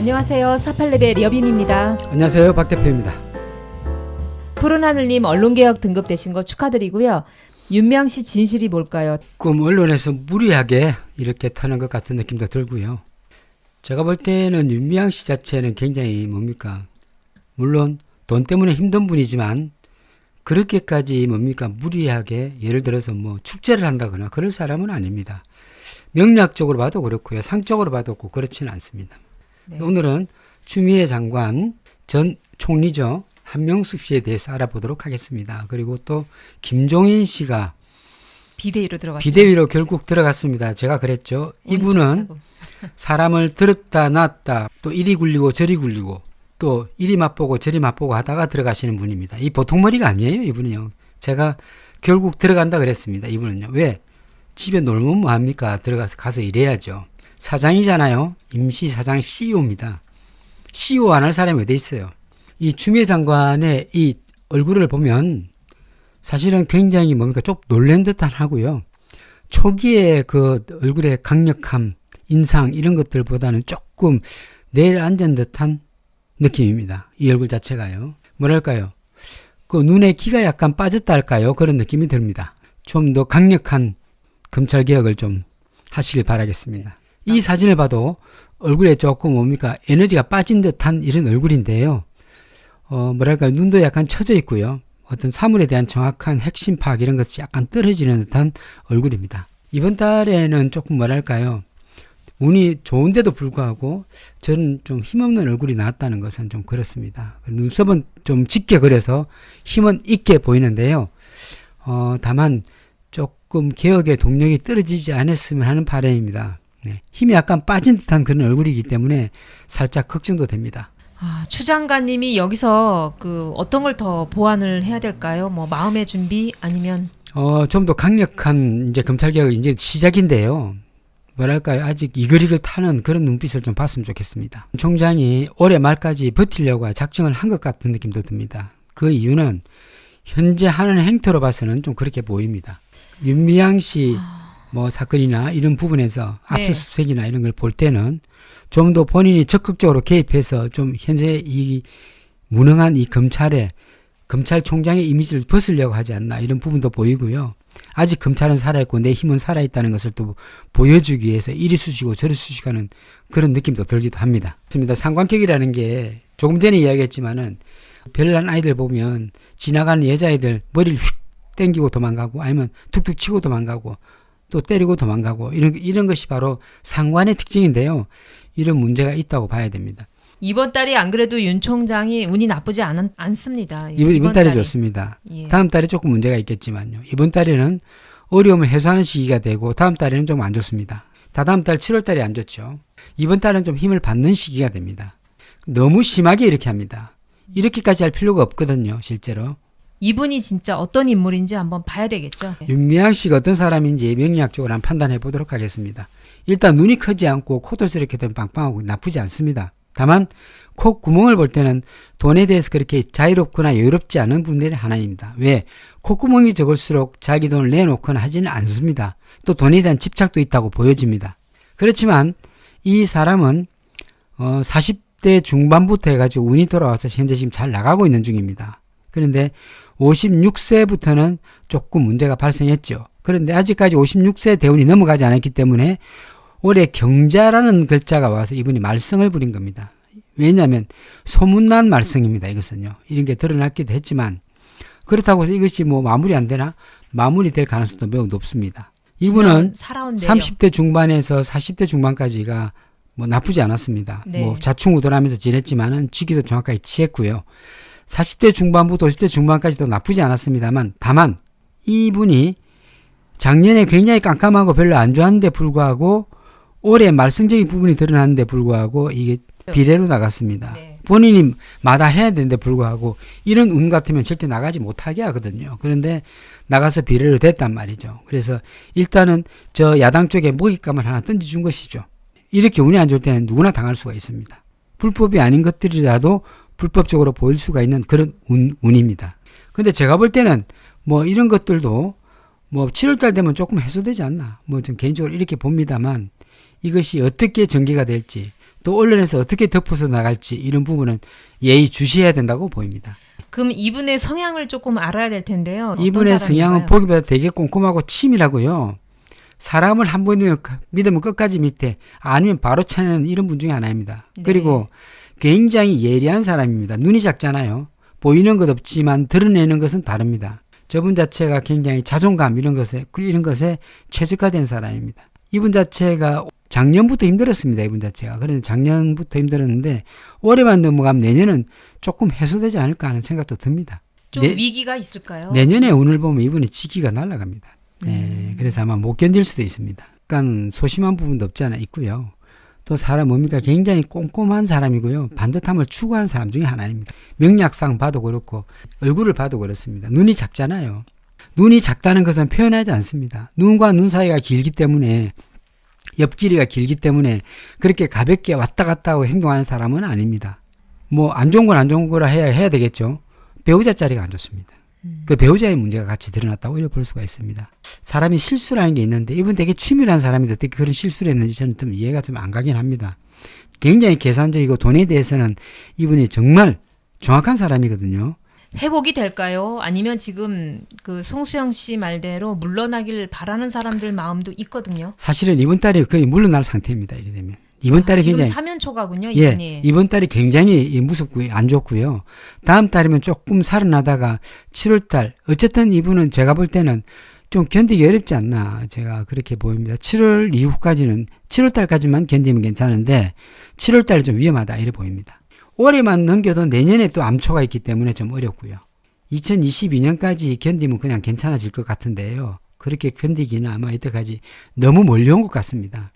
안녕하세요. 48레벨 여빈입니다. 안녕하세요. 박 대표입니다. 푸른하늘님 언론개혁 등급되신 거 축하드리고요. 윤미향 씨 진실이 뭘까요? 조금 언론에서 무리하게 이렇게 터는 것 같은 느낌도 들고요. 제가 볼 때는 윤미향 씨 자체는 굉장히 물론 돈 때문에 힘든 분이지만 그렇게까지 무리하게 예를 들어서 축제를 한다거나 그럴 사람은 아닙니다. 명략적으로 봐도 그렇고요. 상적으로 봐도 그렇지는 않습니다. 네. 오늘은 추미애 장관 전 총리죠. 한명숙 씨에 대해서 알아보도록 하겠습니다. 그리고 또 김종인 씨가 비대위로 들어갔죠. 비대위로 결국 들어갔습니다. 제가 그랬죠. 이분은 사람을 들었다 놨다 또 이리 굴리고 저리 굴리고 또 이리 맛보고 저리 맛보고 하다가 들어가시는 분입니다. 이 보통 머리가 아니에요. 이분은요. 제가 결국 들어간다 그랬습니다. 이분은요. 왜? 집에 놀면 뭐합니까? 가서 일해야죠. 사장이잖아요. 임시사장 CEO입니다. CEO 안 할 사람이 어디 있어요. 이 추미애 장관의 이 얼굴을 보면 사실은 굉장히 좀 놀란 듯한 하고요. 초기에 그 얼굴의 강력함, 인상 이런 것들보다는 조금 내려앉은 듯한 느낌입니다. 이 얼굴 자체가요. 뭐랄까요. 그 눈에 기가 약간 빠졌다 할까요? 그런 느낌이 듭니다. 좀 더 강력한 검찰개혁을 좀 하시길 바라겠습니다. 이 사진을 봐도 얼굴에 조금 에너지가 빠진 듯한 이런 얼굴인데요. 눈도 약간 처져 있고요. 어떤 사물에 대한 정확한 핵심 파악 이런 것이 약간 떨어지는 듯한 얼굴입니다. 이번 달에는 조금 운이 좋은데도 불구하고 저는 좀 힘없는 얼굴이 나왔다는 것은 좀 그렇습니다. 눈썹은 좀 짙게 그려서 힘은 있게 보이는데요. 다만 조금 개혁의 동력이 떨어지지 않았으면 하는 바람입니다. 네. 힘이 약간 빠진 듯한 그런 얼굴이기 때문에 살짝 걱정도 됩니다. 추 장관님이 여기서 어떤 걸 더 보완을 해야 될까요? 마음의 준비 아니면 좀 더 강력한 이제 검찰개혁 이제 시작인데요. 아직 이글이글 타는 그런 눈빛을 좀 봤으면 좋겠습니다. 총장이 올해 말까지 버티려고 작정을 한 것 같은 느낌도 듭니다. 그 이유는 현재 하는 행태로 봐서는 좀 그렇게 보입니다. 윤미향 씨 사건이나 이런 부분에서 압수수색이나 이런 걸 볼 때는 좀 더 본인이 적극적으로 개입해서 좀 현재 이 무능한 이 검찰총장의 이미지를 벗으려고 하지 않나 이런 부분도 보이고요. 아직 검찰은 살아있고 내 힘은 살아있다는 것을 또 보여주기 위해서 이리 쑤시고 저리 쑤시가는 그런 느낌도 들기도 합니다. 그렇습니다. 상관격이라는 게 조금 전에 이야기했지만은 별난 아이들 보면 지나가는 여자애들 머리를 휙 땡기고 도망가고 아니면 툭툭 치고 도망가고 또 때리고 도망가고 이런 것이 바로 상관의 특징인데요. 이런 문제가 있다고 봐야 됩니다. 이번 달이 안 그래도 윤 총장이 운이 나쁘지 않습니다. 이번 달이 좋습니다. 예. 다음 달에 조금 문제가 있겠지만요. 이번 달에는 어려움을 해소하는 시기가 되고 다음 달에는 좀 안 좋습니다. 다다음 달 7월 달이 안 좋죠. 이번 달은 좀 힘을 받는 시기가 됩니다. 너무 심하게 이렇게 합니다. 이렇게까지 할 필요가 없거든요. 실제로. 이분이 진짜 어떤 인물인지 한번 봐야 되겠죠. 윤미향 씨가 어떤 사람인지 명리학적으로 한번 판단해 보도록 하겠습니다. 일단 눈이 크지 않고 코도 저렇게 좀 빵빵하고 나쁘지 않습니다. 다만 콧구멍을 볼 때는 돈에 대해서 그렇게 자유롭거나 여유롭지 않은 분들이 하나입니다. 왜? 콧구멍이 적을수록 자기 돈을 내놓거나 하지는 않습니다. 또 돈에 대한 집착도 있다고 보여집니다. 그렇지만 이 사람은 40대 중반부터 해가지고 운이 돌아와서 현재 지금 잘 나가고 있는 중입니다. 그런데 56세부터는 조금 문제가 발생했죠. 그런데 아직까지 56세 대운이 넘어가지 않았기 때문에 올해 경자라는 글자가 와서 이분이 말썽을 부린 겁니다. 왜냐하면 소문난 말썽입니다. 이것은요. 이런 게 드러났기도 했지만 그렇다고 해서 이것이 마무리 안 되나? 마무리될 가능성도 매우 높습니다. 이분은 30대 중반에서 40대 중반까지가 나쁘지 않았습니다. 네. 자충우돌하면서 지냈지만은 지기도 정확하게 취했고요. 40대 중반부터 50대 중반까지도 나쁘지 않았습니다만 다만 이분이 작년에 굉장히 깜깜하고 별로 안 좋았는데 불구하고 올해 말썽적인 부분이 드러났는데 불구하고 이게 비례로 나갔습니다. 네. 본인이 마다해야 되는데 불구하고 이런 운 같으면 절대 나가지 못하게 하거든요. 그런데 나가서 비례로 됐단 말이죠. 그래서 일단은 저 야당 쪽에 먹잇감을 하나 던져준 것이죠. 이렇게 운이 안 좋을 때는 누구나 당할 수가 있습니다. 불법이 아닌 것들이라도 불법적으로 보일 수가 있는 그런 운입니다. 근데 제가 볼 때는 이런 것들도 7월달 되면 조금 해소되지 않나. 좀 개인적으로 이렇게 봅니다만 이것이 어떻게 전개가 될지 또 언론에서 어떻게 덮어서 나갈지 이런 부분은 예의 주시해야 된다고 보입니다. 그럼 이분의 성향을 조금 알아야 될 텐데요. 어떤 이분의 성향은 사람인가요? 보기보다 되게 꼼꼼하고 치밀하고요. 사람을 한 번이면 믿으면 끝까지 믿되 아니면 바로 차는 이런 분 중에 하나입니다. 네. 그리고 굉장히 예리한 사람입니다. 눈이 작잖아요. 보이는 것 없지만 드러내는 것은 다릅니다. 저분 자체가 굉장히 자존감 이런 것에 최적화된 사람입니다. 이분 자체가 작년부터 힘들었습니다. 이분 자체가. 그래서 작년부터 힘들었는데 올해만 넘어가면 내년은 조금 해소되지 않을까 하는 생각도 듭니다. 좀 위기가 있을까요? 내년에 운을 보면 이분이 지기가 날아갑니다. 네, 그래서 아마 못 견딜 수도 있습니다. 약간 소심한 부분도 없지 않아 있고요. 또 사람 뭡니까? 굉장히 꼼꼼한 사람이고요. 반듯함을 추구하는 사람 중에 하나입니다. 명략상 봐도 그렇고 얼굴을 봐도 그렇습니다. 눈이 작잖아요. 눈이 작다는 것은 표현하지 않습니다. 눈과 눈 사이가 길기 때문에 옆 길이가 길기 때문에 그렇게 가볍게 왔다 갔다 하고 행동하는 사람은 아닙니다. 뭐 안 좋은 건 안 좋은 거라 해야 되겠죠. 배우자 자리가 안 좋습니다. 그 배우자의 문제가 같이 드러났다고 이렇게 볼 수가 있습니다. 사람이 실수라는 게 있는데 이분 되게 치밀한 사람인데 어떻게 그런 실수를 했는지 저는 좀 이해가 좀 안 가긴 합니다. 굉장히 계산적이고 돈에 대해서는 이분이 정말 정확한 사람이거든요. 회복이 될까요? 아니면 지금 그 송수영 씨 말대로 물러나길 바라는 사람들 마음도 있거든요. 사실은 이번 달이 거의 물러날 상태입니다. 이래 되면. 이번 달이 지금 굉장히 사면초가군요, 이분이. 예, 이번 달이 굉장히 무섭고 안 좋고요. 다음 달이면 조금 살아나다가 7월 달 어쨌든 이분은 제가 볼 때는 좀 견디기 어렵지 않나 제가 그렇게 보입니다. 7월 이후까지는 7월 달까지만 견디면 괜찮은데 7월 달이 좀 위험하다 이래 보입니다. 올해만 넘겨도 내년에 또 암초가 있기 때문에 좀 어렵고요. 2022년까지 견디면 그냥 괜찮아질 것 같은데요. 그렇게 견디기는 아마 이때까지 너무 멀리 온 것 같습니다.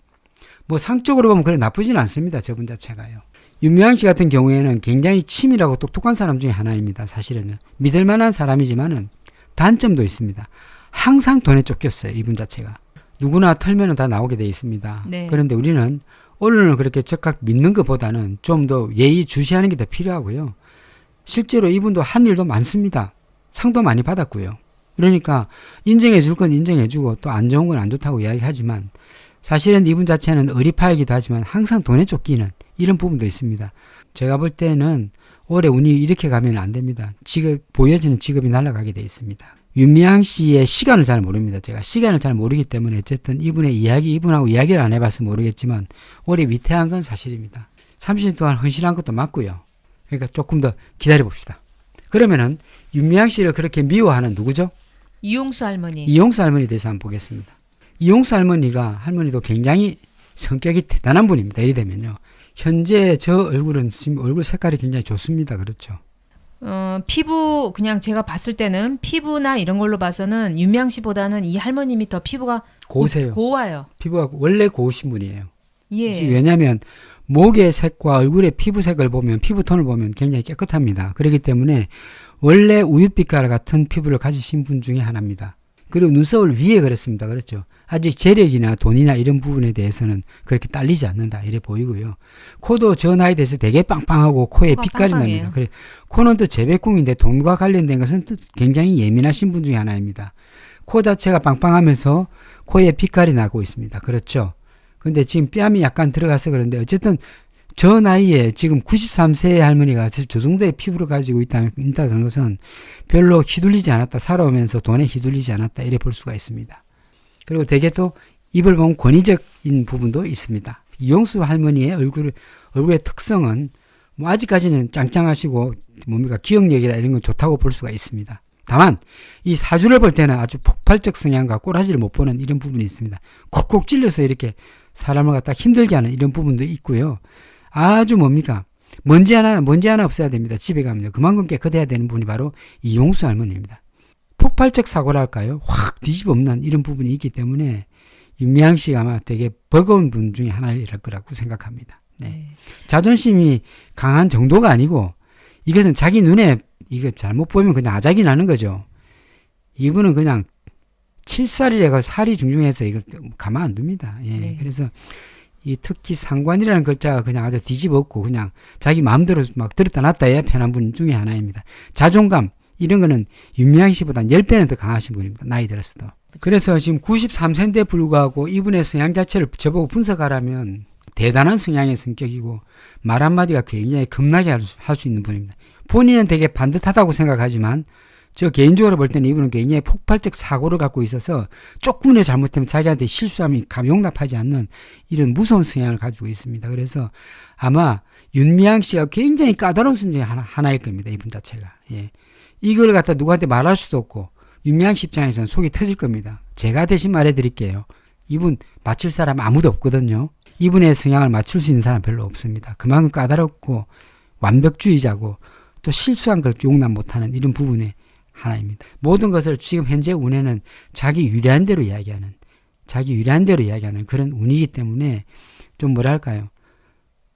뭐 상적으로 보면 그래 나쁘진 않습니다. 저분 자체가요. 윤미향 씨 같은 경우에는 굉장히 치밀하고 똑똑한 사람 중에 하나입니다. 사실은 믿을 만한 사람이지만은 단점도 있습니다. 항상 돈에 쫓겼어요. 이분 자체가. 누구나 털면은 다 나오게 돼 있습니다. 네. 그런데 우리는 언론을 그렇게 적극 믿는 것보다는 좀 더 예의 주시하는 게 더 필요하고요. 실제로 이분도 한 일도 많습니다. 상도 많이 받았고요. 그러니까 인정해 줄 건 인정해 주고 또 안 좋은 건 안 좋다고 이야기하지만 사실은 이분 자체는 의리파이기도 하지만 항상 돈에 쫓기는 이런 부분도 있습니다. 제가 볼 때는 올해 운이 이렇게 가면 안 됩니다. 보여지는 직업이 날아가게 돼 있습니다. 윤미향 씨의 시간을 잘 모릅니다. 제가 시간을 잘 모르기 때문에 어쨌든 이분하고 이야기를 안 해봐서 모르겠지만 올해 위태한 건 사실입니다. 30년 동안 헌신한 것도 맞고요. 그러니까 조금 더 기다려 봅시다. 그러면은 윤미향 씨를 그렇게 미워하는 누구죠? 이용수 할머니. 이용수 할머니 대해서 한번 보겠습니다. 이용수 할머니도 굉장히 성격이 대단한 분입니다. 이래 되면요. 현재 저 얼굴은 지금 얼굴 색깔이 굉장히 좋습니다. 그렇죠. 피부 그냥 제가 봤을 때는 피부나 이런 걸로 봐서는 윤미향 씨보다는 이 할머님이 더 피부가 고우세요. 고와요. 피부가 원래 고우신 분이에요. 예. 왜냐하면 목의 색과 얼굴의 피부색을 보면 피부톤을 보면 굉장히 깨끗합니다. 그렇기 때문에 원래 우윳빛깔 같은 피부를 가지신 분 중에 하나입니다. 그리고 눈썹을 위에 그렸습니다. 그렇죠. 아직 재력이나 돈이나 이런 부분에 대해서는 그렇게 딸리지 않는다. 이래 보이고요. 코도 저 나이 돼서 되게 빵빵하고 코에 빛깔이 빵빵해요. 납니다. 그래, 코는 또 재배궁인데 돈과 관련된 것은 또 굉장히 예민하신 분 중에 하나입니다. 코 자체가 빵빵하면서 코에 빛깔이 나고 있습니다. 그렇죠. 근데 지금 뺨이 약간 들어가서 그런데 어쨌든 저 나이에 지금 93세의 할머니가 저 정도의 피부를 가지고 있다는 것은 별로 휘둘리지 않았다. 살아오면서 돈에 휘둘리지 않았다. 이래 볼 수가 있습니다. 그리고 되게 또 입을 보면 권위적인 부분도 있습니다. 이용수 할머니의 얼굴의 특성은 뭐 아직까지는 짱짱하시고 뭡니까 기억력이라 이런 건 좋다고 볼 수가 있습니다. 다만 이 사주를 볼 때는 아주 폭발적 성향과 꼬라지를 못 보는 이런 부분이 있습니다. 콕콕 찔러서 이렇게 사람을 갖다 힘들게 하는 이런 부분도 있고요. 아주 뭡니까 먼지 하나 없어야 됩니다. 집에 가면요. 그만큼 깨끗해야 되는 분이 바로 이용수 할머니입니다. 폭발적 사고랄까요? 확 뒤집어엎는 이런 부분이 있기 때문에 윤미향 씨가 아마 되게 버거운 분 중에 하나일 거라고 생각합니다. 네. 자존심이 강한 정도가 아니고 이것은 자기 눈에 이거 잘못 보면 그냥 아작이 나는 거죠. 이분은 그냥 7살이라고 살이 중중해서 이거 가만 안 둡니다. 예. 네. 그래서 이 특히 상관이라는 글자가 그냥 아주 뒤집어엎고 그냥 자기 마음대로 막 들었다 놨다 해야 편한 분 중에 하나입니다. 자존감 이런 거는 윤미향 씨보다 10배는 더 강하신 분입니다. 나이 들었어도. 그래서 지금 93세인데 불구하고 이분의 성향 자체를 저보고 분석하라면 대단한 성향의 성격이고 말 한마디가 굉장히 겁나게 할 수 있는 분입니다. 본인은 되게 반듯하다고 생각하지만 저 개인적으로 볼 때는 이분은 굉장히 폭발적 사고를 갖고 있어서 조금이라도 잘못하면 자기한테 실수하면 용납하지 않는 이런 무서운 성향을 가지고 있습니다. 그래서 아마 윤미향 씨가 굉장히 까다로운 분 중에 하나일 겁니다. 이분 자체가. 예. 이걸 갖다 누구한테 말할 수도 없고 윤미향 씨 입장에서는 속이 터질 겁니다. 제가 대신 말해드릴게요. 이분 맞출 사람 아무도 없거든요. 이분의 성향을 맞출 수 있는 사람 별로 없습니다. 그만큼 까다롭고 완벽주의자고 또 실수한 걸 용납 못하는 이런 부분에 하나입니다. 모든 것을 지금 현재 운에는 자기 유리한 대로 이야기하는 그런 운이기 때문에 좀 뭐랄까요.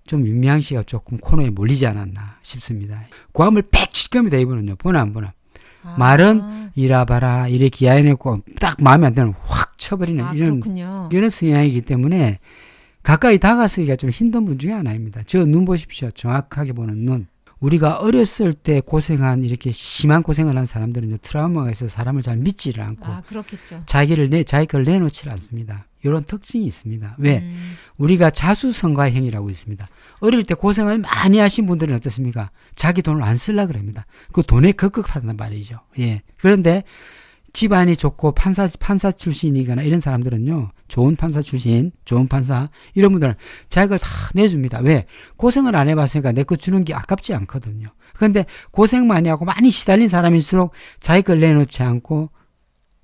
좀 윤미향 씨가 조금 코너에 몰리지 않았나 싶습니다. 고함을 팩 칠 겁니다. 이분은요. 보나 안 보나. 말은 이라봐라 이래 기아해내고 딱 마음에 안 들면 확 쳐버리는 이런 성향이기 때문에 가까이 다가서기가 좀 힘든 분 중에 하나입니다. 저 눈 보십시오. 정확하게 보는 눈. 우리가 어렸을 때 고생한 이렇게 심한 고생을 한 사람들은 트라우마가 있어서 사람을 잘 믿지를 않고 그렇겠죠. 자기 걸 내놓지 않습니다. 이런 특징이 있습니다. 왜? 우리가 자수성가형이라고 있습니다. 어릴 때 고생을 많이 하신 분들은 어떻습니까? 자기 돈을 안 쓰려고 합니다. 그 돈에 급급하단 말이죠. 예. 그런데 집안이 좋고 판사 출신이거나 이런 사람들은요, 좋은 판사 이런 분들은 자기 걸 다 내줍니다. 왜? 고생을 안 해봤으니까 내 거 주는 게 아깝지 않거든요. 그런데 고생 많이 하고 많이 시달린 사람일수록 자기 걸 내놓지 않고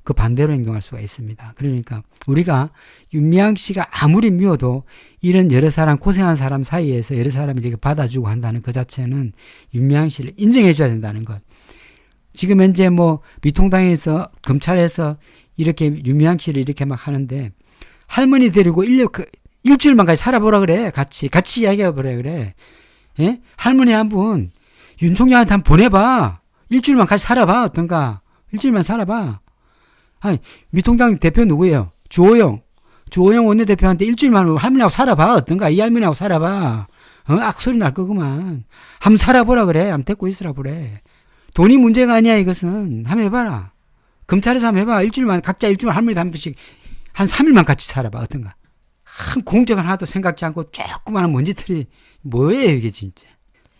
그 반대로 행동할 수가 있습니다. 그러니까 우리가 윤미향 씨가 아무리 미워도 이런 여러 사람, 고생한 사람 사이에서 여러 사람이 이렇게 받아주고 한다는 그 자체는 윤미향 씨를 인정해줘야 된다는 것. 지금 현재 미통당에서 검찰에서 이렇게 윤미향 씨를 이렇게 막 하는데 할머니 데리고 일주일만 같이 살아보라 그래. 같이 이야기해보라 그래. 예? 할머니 한 분 윤 총장한테 한번 보내봐. 일주일만 같이 살아봐. 어떤가. 일주일만 살아봐. 아니, 미통당 대표 누구예요? 주호영 원내대표한테 일주일만 할머니하고 살아봐. 어떤가. 이 할머니하고 살아봐. 악소리 날 거구만. 한번 살아보라 그래. 한번 데리고 있으라 그래. 돈이 문제가 아니야, 이것은. 한번 해봐라. 검찰에서 한번 해봐. 각자 일주일만 할머니 한 분씩 한 3일만 같이 살아봐. 어떤가. 한 공적은 하나도 생각지 않고 조그마한 먼지털이 뭐예요, 이게 진짜.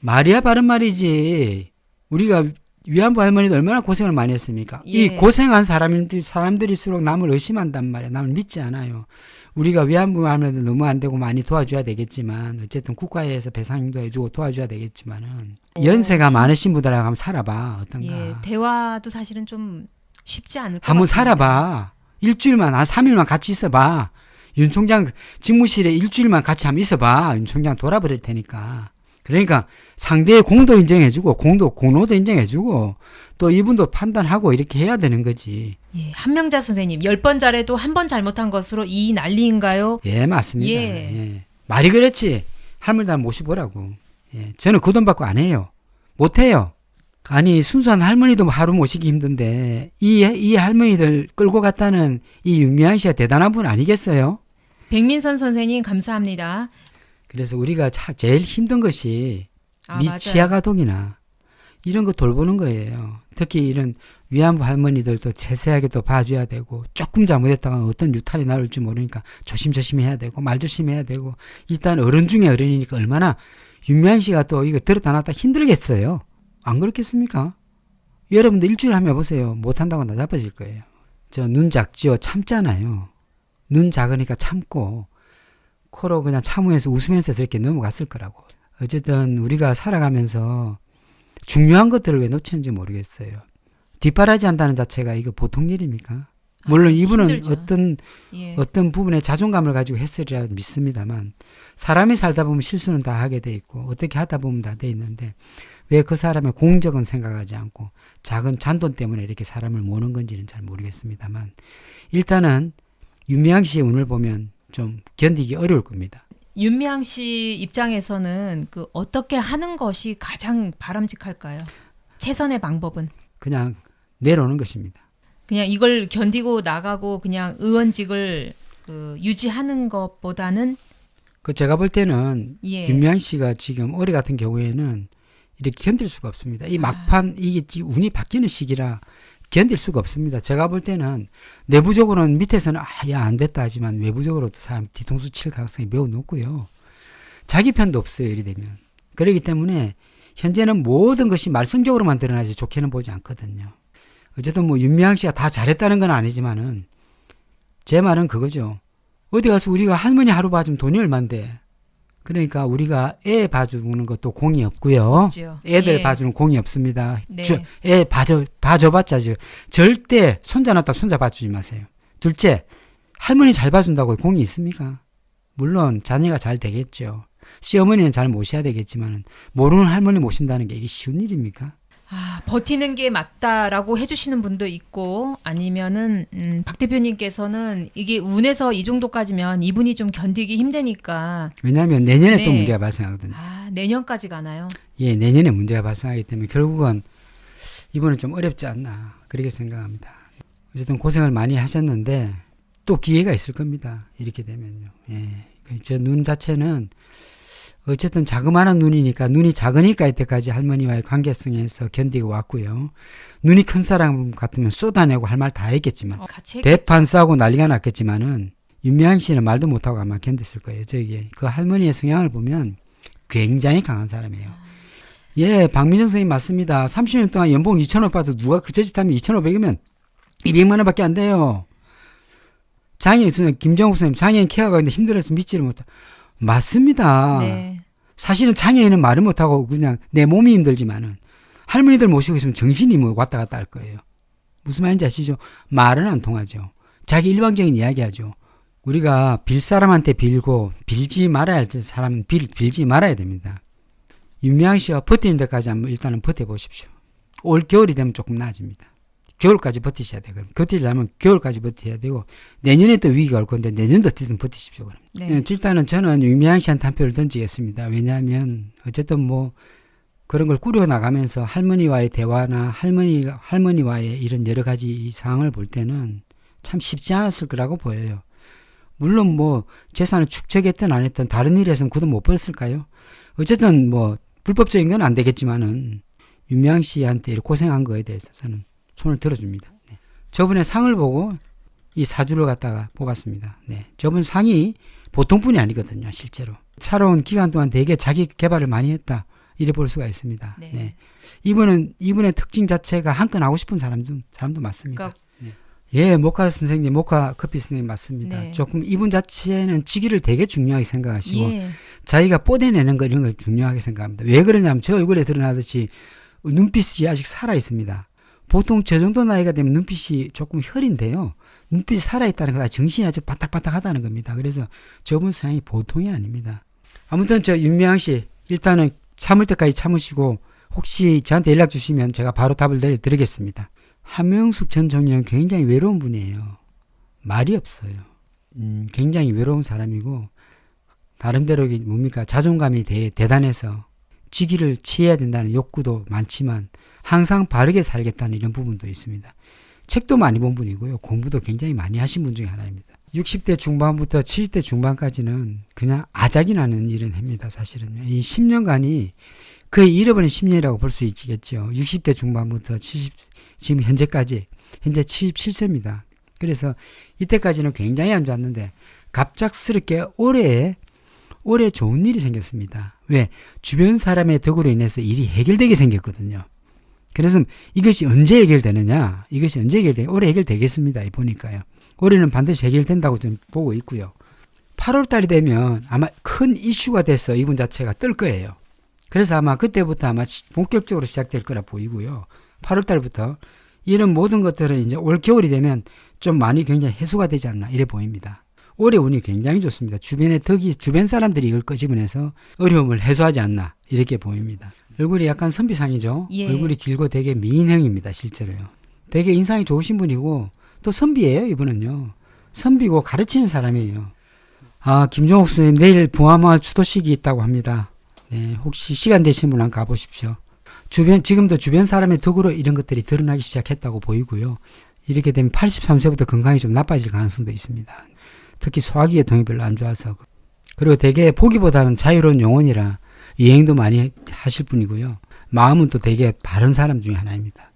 말이야 바른 말이지. 우리가 위안부 할머니도 얼마나 고생을 많이 했습니까? 예. 이 고생한 사람들일수록 남을 의심한단 말이야. 남을 믿지 않아요. 우리가 위안부 할머니도 너무 안 되고 많이 도와줘야 되겠지만, 어쨌든 국가에서 배상도 해주고 도와줘야 되겠지만은, 연세가 많으신 분들하고 한번 살아봐. 어떤가. 예, 대화도 사실은 좀 쉽지 않을 것 한번 같습니다. 살아봐. 일주일만, 3일만 같이 있어봐. 윤 총장 집무실에 일주일만 같이 한번 있어봐. 윤 총장 돌아버릴 테니까. 그러니까 상대의 공도 인정해주고 공로도 인정해주고 또 이분도 판단하고 이렇게 해야 되는 거지. 예, 한명자 선생님 10번 잘해도 한 번 잘못한 것으로 이 난리인가요? 예, 맞습니다. 예. 예. 말이 그렇지. 할머니들 모셔보라고. 예. 저는 그 돈 받고 안 해요. 못 해요. 아니 순수한 할머니도 하루 모시기 힘든데 이 할머니들 끌고 갔다는 이 윤미향 씨가 대단한 분 아니겠어요? 백민선 선생님 감사합니다. 그래서 우리가 제일 힘든 것이 맞아요. 치아가동이나 이런 거 돌보는 거예요. 특히 이런 위안부 할머니들도 세세하게 또 봐줘야 되고 조금 잘못했다가 어떤 유탈이 나올지 모르니까 조심조심 해야 되고 말 조심해야 되고 일단 어른 중에 어른이니까 얼마나 윤미향 씨가 또 이거 들었다 놨다 힘들겠어요. 안 그렇겠습니까? 여러분들 일주일 하면 보세요. 못한다고 나 나빠질 거예요. 저 눈 작지요. 참잖아요. 눈 작으니까 참고 코로 그냥 참으면서 웃으면서 저렇게 넘어갔을 거라고. 어쨌든 우리가 살아가면서 중요한 것들을 왜 놓치는지 모르겠어요. 뒷바라지 한다는 자체가 이거 보통 일입니까? 물론 이분은 힘들죠. 어떤 부분에 자존감을 가지고 했으리라 믿습니다만 사람이 살다 보면 실수는 다 하게 돼 있고 어떻게 하다 보면 다 돼 있는데 왜 그 사람의 공적은 생각하지 않고 작은 잔돈 때문에 이렇게 사람을 모는 건지는 잘 모르겠습니다만 일단은 윤미향 씨의 운을 보면 좀 견디기 어려울 겁니다. 윤미향 씨 입장에서는 그 어떻게 하는 것이 가장 바람직할까요? 최선의 방법은? 그냥 내려오는 것입니다. 그냥 이걸 견디고 나가고 그냥 의원직을 유지하는 것보다는 제가 볼 때는 예. 윤미향 씨가 지금 올해 같은 경우에는 이렇게 견딜 수가 없습니다. 이 막판 이게 운이 바뀌는 시기라 견딜 수가 없습니다. 제가 볼 때는 내부적으로는 밑에서는 야 안 됐다 하지만 외부적으로도 사람 뒤통수 칠 가능성이 매우 높고요. 자기 편도 없어요. 이리 되면. 그렇기 때문에 현재는 모든 것이 말썽적으로만 드러나지 좋게는 보지 않거든요. 어쨌든 뭐 윤미향 씨가 다 잘했다는 건 아니지만은 제 말은 그거죠. 어디 가서 우리가 할머니 하루 봐주면 돈이 얼만데. 그러니까 우리가 애 봐주는 것도 공이 없고요. 없죠. 애들 예. 봐주는 공이 없습니다. 네. 애 봐줘봤자 절대 손자 낳다 손자 봐주지 마세요. 둘째, 할머니 잘 봐준다고 공이 있습니까? 물론 자녀가 잘 되겠죠. 시어머니는 잘 모셔야 되겠지만 모르는 할머니 모신다는 게 이게 쉬운 일입니까? 아, 버티는 게 맞다라고 해주시는 분도 있고 아니면은 박 대표님께서는 이게 운에서 이 정도까지면 이분이 좀 견디기 힘드니까 왜냐하면 내년에 또 네. 문제가 발생하거든요. 아, 내년까지 가나요? 예, 내년에 문제가 발생하기 때문에 결국은 이분은 좀 어렵지 않나 그렇게 생각합니다. 어쨌든 고생을 많이 하셨는데 또 기회가 있을 겁니다. 이렇게 되면요. 예, 저 눈 자체는 어쨌든 자그마한 눈이니까 눈이 작으니까 이때까지 할머니와의 관계성에서 견디고 왔고요. 눈이 큰 사람 같으면 쏟아내고 할 말 다 했겠지만 같이 했겠죠. 대판 싸고 난리가 났겠지만은 윤미향 씨는 말도 못하고 아마 견뎠을 거예요. 저기 그 할머니의 성향을 보면 굉장히 강한 사람이에요. 예, 박민정 선생님 맞습니다. 30년 동안 연봉 2,000원 받아도 누가 그저 짓 하면 2,500이면 200만 원밖에 안 돼요. 장애인, 김정욱 선생님 장애인 케어가 근데 힘들어서 믿지를 못하. 맞습니다. 네. 사실은 장애인은 말을 못하고 그냥 내 몸이 힘들지만은 할머니들 모시고 있으면 정신이 뭐 왔다 갔다 할 거예요. 무슨 말인지 아시죠? 말은 안 통하죠. 자기 일방적인 이야기 하죠. 우리가 빌 사람한테 빌고 빌지 말아야 할 사람은 빌지 말아야 됩니다. 윤미향 씨가 버티는 데까지 한번 일단은 버텨보십시오. 올 겨울이 되면 조금 나아집니다. 겨울까지 버티셔야 돼요. 그럼 버티려면 겨울까지 버텨야 되고 내년에 또 위기가 올 건데 내년도 어떻게든 버티십시오. 그럼. 네. 일단은 저는 윤미향 씨한테 한 표를 던지겠습니다. 왜냐하면 어쨌든 뭐 그런 걸 꾸려 나가면서 할머니와의 대화나 할머니와의 이런 여러 가지 상황을 볼 때는 참 쉽지 않았을 거라고 보여요. 물론 뭐 재산을 축적했든 안 했든 다른 일에서는 그도 못 벌었을까요? 어쨌든 뭐 불법적인 건 안 되겠지만은 윤미향 씨한테 이렇게 고생한 거에 대해서 저는 손을 들어줍니다. 네. 저번에 상을 보고 이 사주를 갖다가 뽑았습니다. 네. 저번 상이 보통 분이 아니거든요, 실제로. 차로운 기간 동안 되게 자기 개발을 많이 했다. 이래 볼 수가 있습니다. 네. 네. 이분의 특징 자체가 한 건 하고 싶은 사람도 맞습니다. 그러니까 네. 예, 모카 선생님, 모카 커피 선생님 맞습니다. 네. 조금 이분 자체는 직위를 되게 중요하게 생각하시고 예. 자기가 뽀대내는 거 이런 걸 중요하게 생각합니다. 왜 그러냐면 저 얼굴에 드러나듯이 눈빛이 아직 살아 있습니다. 보통 저 정도 나이가 되면 눈빛이 조금 혈인데요. 눈빛이 살아있다는 건 정신이 아주 바닥바닥하다는 겁니다. 그래서 저분 성향이 보통이 아닙니다. 아무튼 저 윤미향 씨 일단은 참을 때까지 참으시고 혹시 저한테 연락 주시면 제가 바로 답을 드리겠습니다. 한명숙 전 총리는 굉장히 외로운 분이에요. 말이 없어요. 굉장히 외로운 사람이고 나름대로 뭡니까 자존감이 대단해서 직위를 취해야 된다는 욕구도 많지만 항상 바르게 살겠다는 이런 부분도 있습니다. 책도 많이 본 분이고요. 공부도 굉장히 많이 하신 분 중에 하나입니다. 60대 중반부터 70대 중반까지는 그냥 아작이 나는 일은 합니다. 사실은요. 이 10년간이 거의 잃어버린 10년이라고 볼 수 있겠죠. 60대 중반부터 지금 현재 77세입니다. 그래서 이때까지는 굉장히 안 좋았는데 갑작스럽게 올해 좋은 일이 생겼습니다. 왜? 주변 사람의 덕으로 인해서 일이 해결되게 생겼거든요. 그래서 이것이 언제 해결되느냐? 올해 해결되겠습니다. 보니까요. 올해는 반드시 해결된다고 좀 보고 있고요. 8월 달이 되면 아마 큰 이슈가 돼서 이분 자체가 뜰 거예요. 그래서 아마 그때부터 아마 본격적으로 시작될 거라 보이고요. 8월 달부터 이런 모든 것들은 이제 올 겨울이 되면 좀 많이 굉장히 해소가 되지 않나 이래 보입니다. 올해 운이 굉장히 좋습니다. 주변 사람들이 이걸 끄집어내서 어려움을 해소하지 않나 이렇게 보입니다. 얼굴이 약간 선비상이죠. 예. 얼굴이 길고 되게 미인형입니다. 실제로요. 되게 인상이 좋으신 분이고 또 선비예요. 이분은요. 선비고 가르치는 사람이에요. 아, 김종욱 선생님 내일 부하마을 추도식이 있다고 합니다. 네, 혹시 시간 되시는 분 한번 가보십시오. 지금도 주변 사람의 덕으로 이런 것들이 드러나기 시작했다고 보이고요. 이렇게 되면 83세부터 건강이 좀 나빠질 가능성도 있습니다. 특히 소화기의 동이 별로 안 좋아서. 그리고 되게 보기보다는 자유로운 영혼이라 여행도 많이 하실 분이고요. 마음은 또 되게 바른 사람 중에 하나입니다.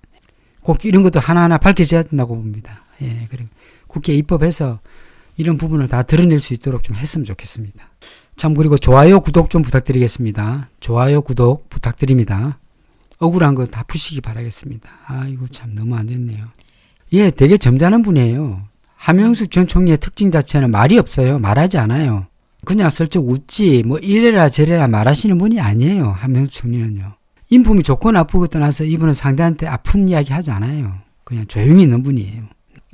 꼭 이런 것도 하나하나 밝혀져야 된다고 봅니다. 예, 그리고 국회에 입법해서 이런 부분을 다 드러낼 수 있도록 좀 했으면 좋겠습니다. 참 그리고 좋아요 구독 좀 부탁드리겠습니다. 좋아요 구독 부탁드립니다. 억울한 거 다 푸시기 바라겠습니다. 아이고 참 너무 안 됐네요. 예, 되게 점잖은 분이에요. 함영숙 전 총리의 특징 자체는 말이 없어요. 말하지 않아요. 그냥 슬쩍 웃지 뭐 이래라 저래라 말하시는 분이 아니에요. 함영숙 총리는요. 인품이 좋고 나쁘고 떠나서 이분은 상대한테 아픈 이야기 하지 않아요. 그냥 조용히 있는 분이에요.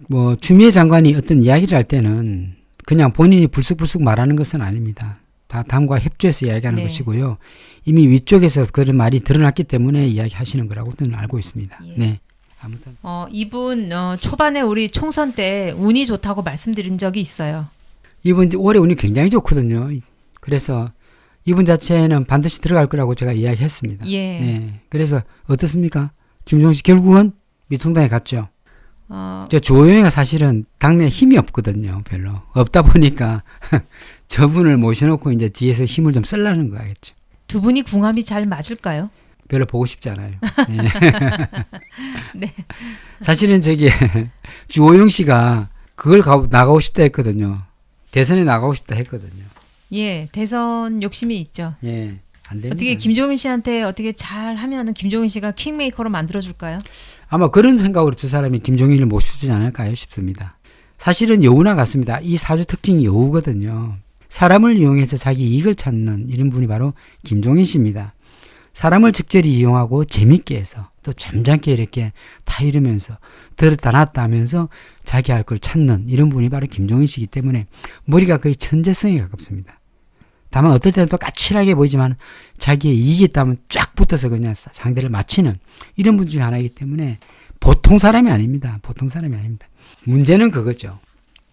뭐 추미애 장관이 어떤 이야기를 할 때는 그냥 본인이 불쑥불쑥 말하는 것은 아닙니다. 다 당과 협조해서 이야기하는 네. 것이고요. 이미 위쪽에서 그런 말이 드러났기 때문에 이야기하시는 거라고 저는 알고 있습니다. 예. 네. 아무튼 이분 초반에 우리 총선 때 운이 좋다고 말씀드린 적이 있어요. 이분 올해 운이 굉장히 좋거든요. 그래서 이분 자체는 반드시 들어갈 거라고 제가 이야기했습니다. 예. 네. 그래서 어떻습니까? 김종인 씨 결국은 미통당에 갔죠. 저 주호영이가 사실은 당내에 힘이 없거든요. 별로. 없다 보니까 저분을 모셔놓고 이제 뒤에서 힘을 좀 쓰려는 거겠죠. 두 분이 궁합이 잘 맞을까요? 별로 보고 싶지 않아요. 네. 네. 사실은 저기 주호영 씨가 그걸 나가고 싶다 했거든요. 대선에 나가고 싶다 했거든요. 예, 대선 욕심이 있죠. 예, 안 됩니다. 어떻게 김종인 씨한테 어떻게 잘 하면은 김종인 씨가 킹메이커로 만들어줄까요? 아마 그런 생각으로 두 사람이 김종인을 모시지 않을까 싶습니다. 사실은 여우나 같습니다. 이 사주 특징이 여우거든요. 사람을 이용해서 자기 이익을 찾는 이런 분이 바로 김종인 씨입니다. 사람을 적절히 이용하고 재밌게 해서 또 점잖게 이렇게 다 이러면서 들었다 놨다 하면서 자기 할 걸 찾는 이런 분이 바로 김종인 씨이기 때문에 머리가 거의 천재성에 가깝습니다. 다만 어떨 때는 또 까칠하게 보이지만 자기의 이익이 있다면 쫙 붙어서 그냥 상대를 맞히는 이런 분 중에 하나이기 때문에 보통 사람이 아닙니다. 보통 사람이 아닙니다. 문제는 그거죠.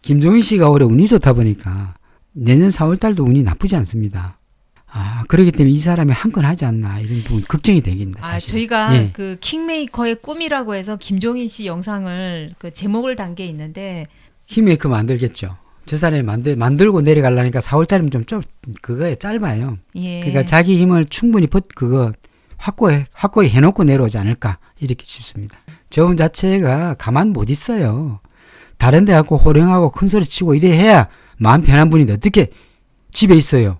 김종인 씨가 올해 운이 좋다 보니까 내년 4월 달도 운이 나쁘지 않습니다. 그렇기 때문에 이 사람이 한 건 하지 않나 이런 부분 걱정이 되긴다. 사실. 저희가 예. 그 킹메이커의 꿈이라고 해서 김종인 씨 영상을 그 제목을 단 게 있는데 킹메이커 만들겠죠. 저 사람이 만들고 내려가려니까 4월 달이면 좀 그거에 짧아요. 예. 그러니까 자기 힘을 충분히 확고히 해놓고 내려오지 않을까 이렇게 싶습니다. 저분 자체가 가만 못 있어요. 다른 데 가고 호령하고 큰소리 치고 이래 해야 마음 편한 분인데 어떻게 집에 있어요.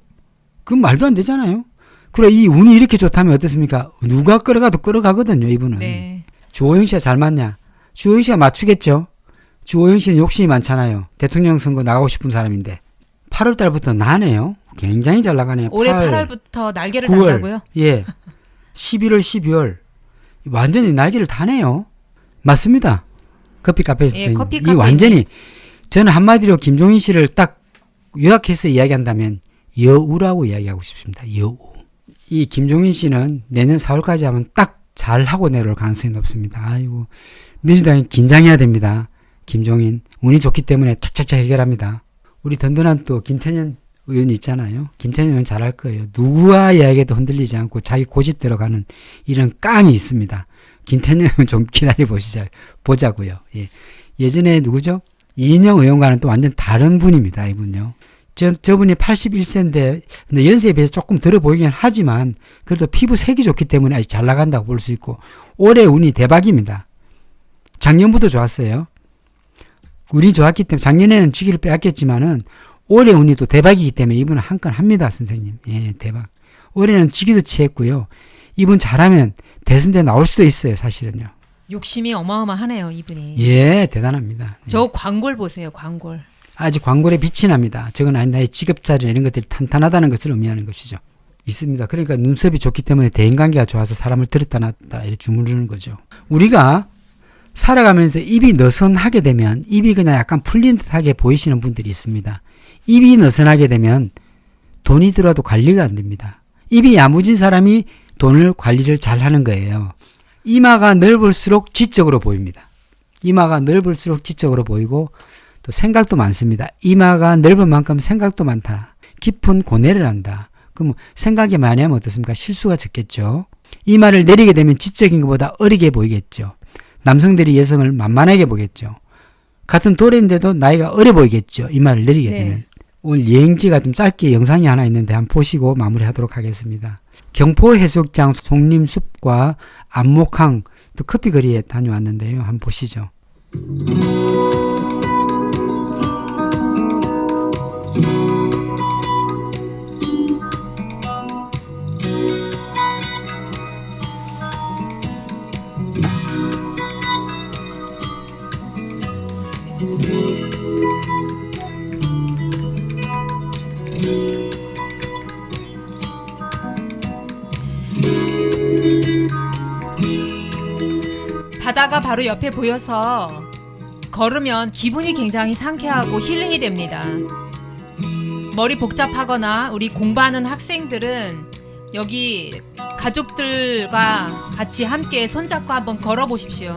그건 말도 안 되잖아요. 그래 이 운이 이렇게 좋다면 어떻습니까? 누가 끌어가도 끌어가거든요. 이분은. 네. 주호영 씨가 잘 맞냐? 주호영 씨가 맞추겠죠. 주호영 씨는 욕심이 많잖아요. 대통령 선거 나가고 싶은 사람인데 8월 달부터 나네요. 굉장히 잘 나가네요. 올해 8월부터 날개를 9월, 단다고요? 예. 11월, 12월 완전히 날개를 타네요. 맞습니다. 커피 카페에서 예, 커피 이 카페 완전히 저는 한마디로 김종인 씨를 딱 요약해서 이야기한다면 여우라고 이야기하고 싶습니다. 여우. 이 김종인 씨는 내년 4월까지 하면 딱 잘하고 내려올 가능성이 높습니다. 아이고 민주당이 긴장해야 됩니다. 김종인 운이 좋기 때문에 착착착 해결합니다. 우리 든든한 또 김태년 의원이 있잖아요. 김태년 의원 잘할 거예요. 누구와 이야기해도 흔들리지 않고 자기 고집대로 가는 이런 깡이 있습니다. 김태년 의원 좀 기다려 보자고요. 예. 예전에 누구죠? 이인영 의원과는 또 완전 다른 분입니다. 이분요. 저분이 81세인데 연세에 비해서 조금 들어 보이긴 하지만 그래도 피부 색이 좋기 때문에 아주 잘 나간다고 볼 수 있고 올해 운이 대박입니다. 작년부터 좋았어요. 운이 좋았기 때문에 작년에는 주기를 빼앗겼지만은 올해 운이 또 대박이기 때문에 이분은 한 건 합니다. 선생님. 예, 대박. 올해는 주기도 취했고요. 이분 잘하면 대선 때 나올 수도 있어요. 사실은요. 욕심이 어마어마하네요, 이분이. 예, 대단합니다. 저 광골 보세요, 광골. 아직 광골에 빛이 납니다. 저건 나의 직업자리 이런 것들이 탄탄하다는 것을 의미하는 것이죠. 있습니다. 그러니까 눈썹이 좋기 때문에 대인관계가 좋아서 사람을 들었다 놨다 이렇게 주무르는 거죠. 우리가 살아가면서 입이 느슨하게 되면 입이 그냥 약간 풀린 듯하게 보이시는 분들이 있습니다. 입이 느슨하게 되면 돈이 들어도 관리가 안 됩니다. 입이 야무진 사람이 돈을 관리를 잘 하는 거예요. 이마가 넓을수록 지적으로 보입니다. 이마가 넓을수록 지적으로 보이고 또 생각도 많습니다. 이마가 넓은 만큼 생각도 많다. 깊은 고뇌를 한다. 그럼 생각이 많이 하면 어떻습니까? 실수가 적겠죠. 이마를 내리게 되면 지적인 것보다 어리게 보이겠죠. 남성들이 여성을 만만하게 보겠죠. 같은 또래인데도 나이가 어려 보이겠죠. 이마를 내리게 네. 되면. 오늘 여행지가 좀 짧게 영상이 하나 있는데 한번 보시고 마무리하도록 하겠습니다. 경포 해수욕장 송림숲과 안목항 또 커피거리에 다녀왔는데요. 한번 보시죠. 바다가 바로 옆에 보여서 걸으면 기분이 굉장히 상쾌하고 힐링이 됩니다. 머리 복잡하거나 우리 공부하는 학생들은 여기 가족들과 같이 함께 손잡고 한번 걸어 보십시오.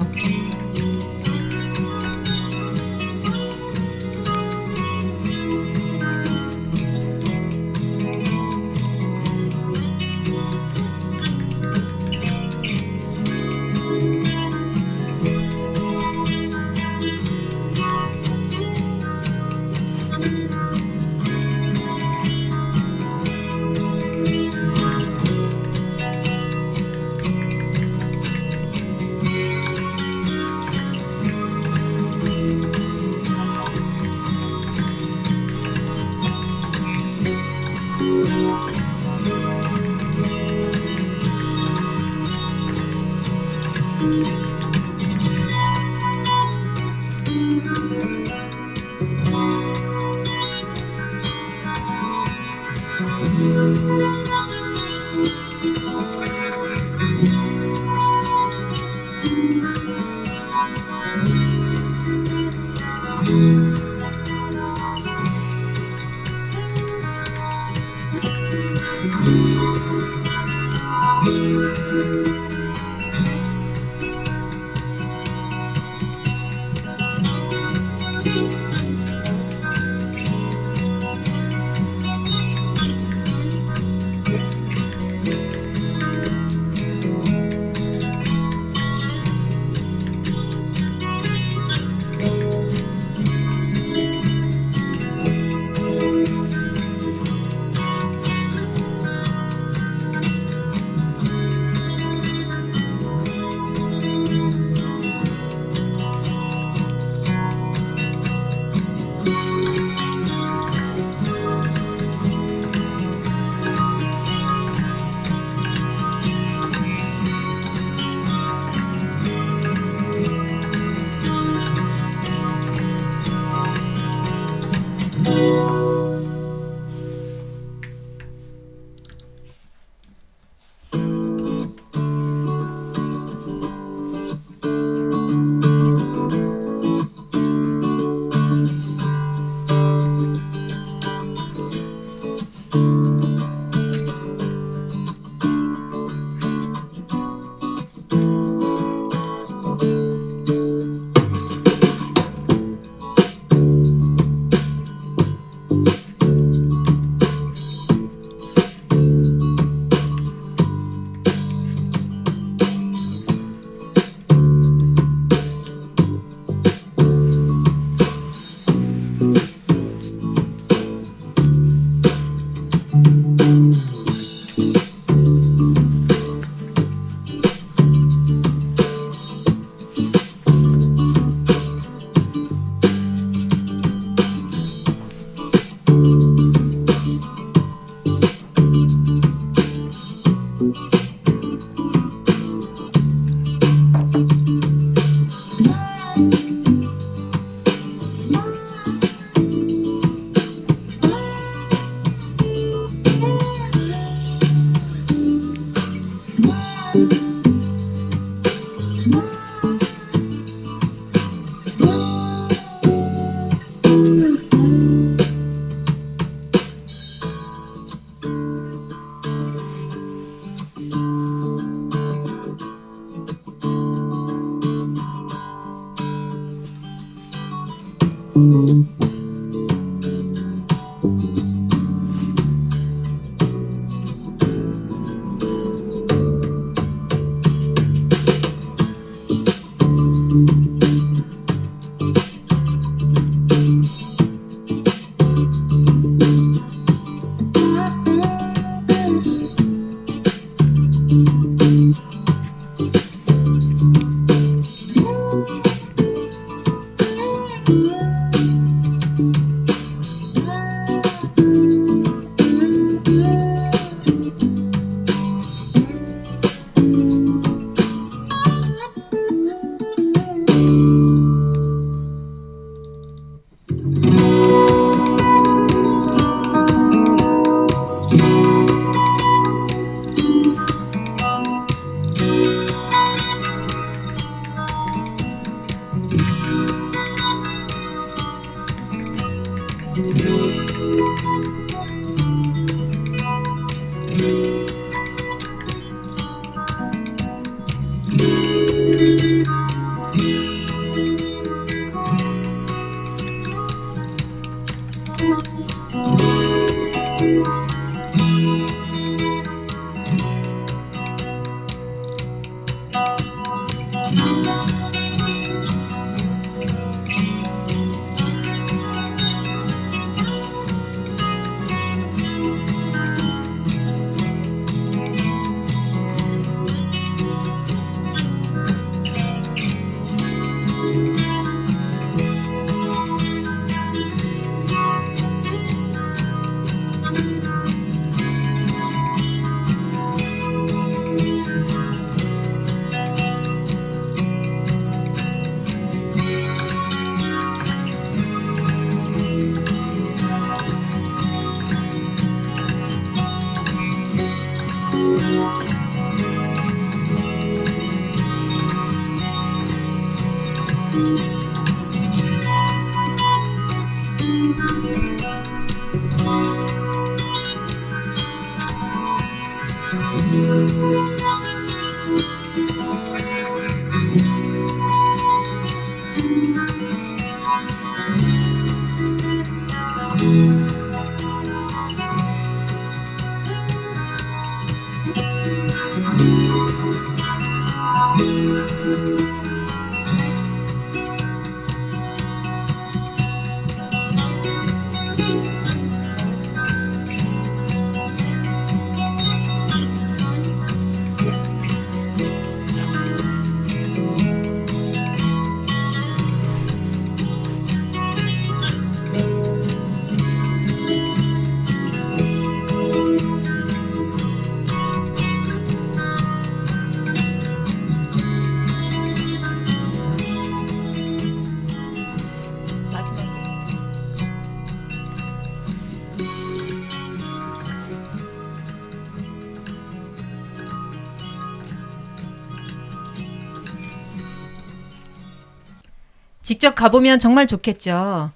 직접 가보면 정말 좋겠죠.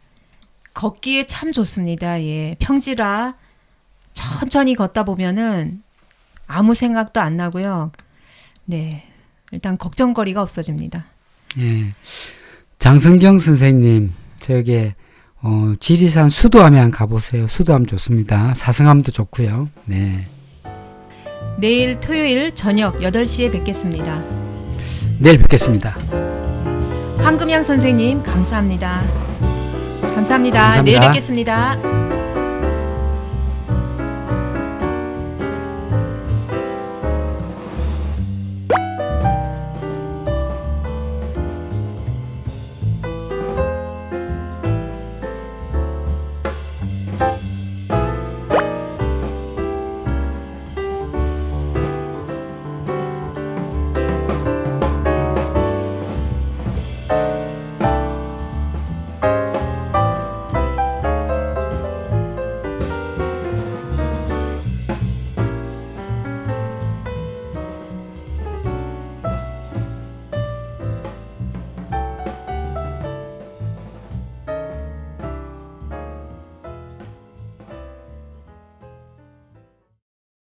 걷기에 참 좋습니다. 예, 평지라 천천히 걷다 보면은 아무 생각도 안 나고요. 네, 일단 걱정거리가 없어집니다. 예. 장성경 선생님, 저기 지리산 수도암에 가보세요. 수도암 좋습니다. 사성암도 좋고요. 네. 내일 토요일 저녁 8시에 뵙겠습니다. 내일 뵙겠습니다. 황금양 선생님 감사합니다. 감사합니다. 감사합니다. 내일 뵙겠습니다.